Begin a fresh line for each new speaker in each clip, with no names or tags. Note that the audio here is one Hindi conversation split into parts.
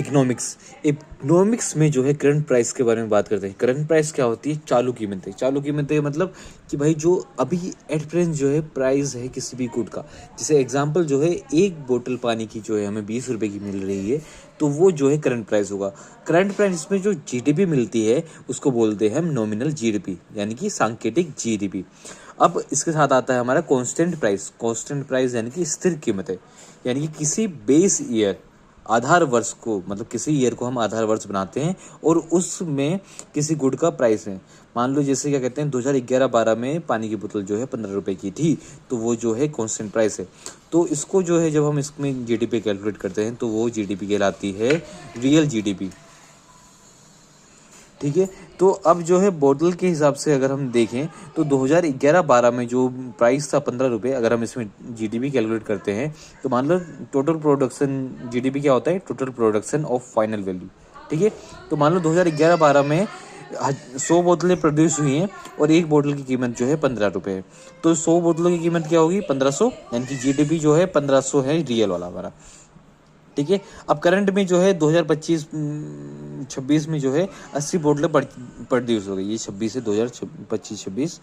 इकोनॉमिक्स में जो है करंट प्राइस के बारे में बात करते हैं। करंट प्राइस क्या होती है? चालू कीमतें। चालू कीमतें मतलब कि भाई जो अभी एट प्रेजेंट जो है प्राइस है किसी भी गुड का। जैसे एग्जांपल जो है एक बोतल पानी की जो है हमें 20 रुपए की मिल रही है, तो वो जो है करंट प्राइस होगा। करंट प्राइस में जो जीडीपी मिलती है उसको बोलते हैं हम नॉमिनल जीडीपी, यानी कि सांकेतिक जीडीपी। अब इसके साथ आता है हमारा कांस्टेंट प्राइस। कांस्टेंट प्राइस यानी कि स्थिर कीमतें, यानी कि किसी बेस ईयर आधार वर्ष को, मतलब किसी ईयर को हम आधार वर्ष बनाते हैं और उसमें किसी गुड का प्राइस है। मान लो जैसे क्या कहते हैं 2011-12 में पानी की बोतल जो है 15 रुपए की थी, तो वो जो है कांस्टेंट प्राइस है। तो इसको जो है जब हम इसमें जीडीपी कैलकुलेट करते हैं तो वो जीडीपी कहलाती है रियल जीडीपी। ठीक है, तो अब जो है बोतल के हिसाब से अगर हम देखें तो 2011-12 में जो प्राइस था 15 रुपये, अगर हम इसमें जीडीपी कैलकुलेट करते हैं तो मान लो टोटल प्रोडक्शन, जीडीपी क्या होता है? Total production of final value. ठीक है, तो मान लो 2011-12 में 100 बोतलें प्रोड्यूस हुई हैं और एक बोतल की कीमत जो है 15 रुपये है, तो 100 बोतलों की कीमत क्या होगी? 1500, यानी कि जीडीपी जो है 1500 है रियल वाला हमारा। ठीक है, अब करंट में जो है 2025-26 में जो है 80 बोतलें प्रोड्यूस हो गई। ये 26 से 2025-26,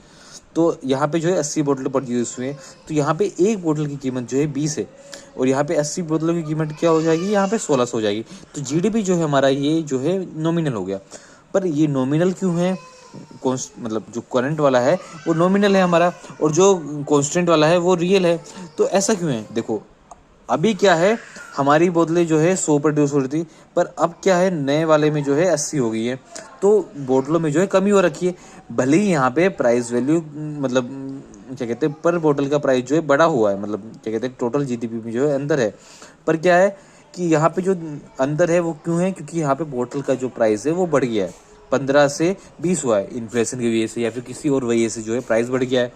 तो यहाँ पे जो है 80 बोतलें प्रोड्यूस हुए। तो यहाँ पे एक बोतल की कीमत जो है 20 है और यहाँ पे 80 बोतलों की कीमत क्या हो जाएगी? यहाँ पे 1600 हो जाएगी। तो जीडीपी जो है हमारा ये जो है नॉमिनल हो गया। पर ये नॉमिनल क्यों है? मतलब जो करंट वाला है वो नॉमिनल है हमारा और जो कांस्टेंट वाला है वो रियल है। तो ऐसा क्यों है? देखो अभी क्या है, हमारी बोतलें जो है 100 प्रोड्यूस हो रही थी, पर अब क्या है नए वाले में जो है 80 हो गई है, तो बोतलों में जो है कमी हो रखी है। भले ही यहाँ पे प्राइस वैल्यू मतलब क्या कहते हैं पर बोतल का प्राइस जो है बड़ा हुआ है, मतलब क्या कहते हैं टोटल जीडीपी में जो है अंदर है, पर क्या है कि यहाँ पे जो अंदर है वो क्यों है? क्योंकि यहाँ पे बोतल का जो प्राइस है वो बढ़ गया है, 15 से 20 हुआ है इन्फ्लेशन की वजह से या फिर किसी और वजह से जो है प्राइस बढ़ गया है।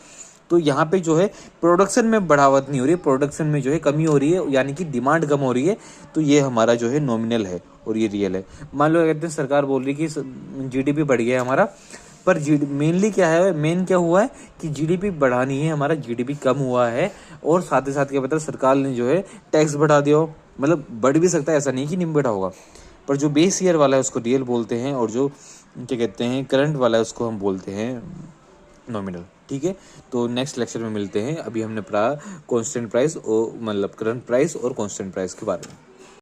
तो यहाँ पे जो है प्रोडक्शन में बढ़ावत नहीं हो रही है, प्रोडक्शन में जो है कमी हो रही है, यानी कि डिमांड कम हो रही है। तो ये हमारा जो है नॉमिनल है और ये रियल है। मान लो कहते हैं सरकार बोल रही है कि जीडीपी बढ़ गया है हमारा, पर मेनली क्या है, मेन क्या हुआ है कि जीडीपी बढ़ानी है, हमारा जीडीपी कम हुआ है और साथ ही साथ क्या पता है सरकार ने जो है टैक्स बढ़ा दिया हो। मतलब बढ़ भी सकता है, ऐसा नहीं कि नहीं बढ़ा होगा, पर जो बेस ईयर वाला है उसको रियल बोलते हैं और जो क्या कहते हैं करंट वाला है उसको हम बोलते हैं नॉमिनल। ठीक है, तो नेक्स्ट लेक्चर में मिलते हैं। अभी हमने पढ़ा कांस्टेंट प्राइस और मतलब करंट प्राइस और कांस्टेंट प्राइस के बारे में।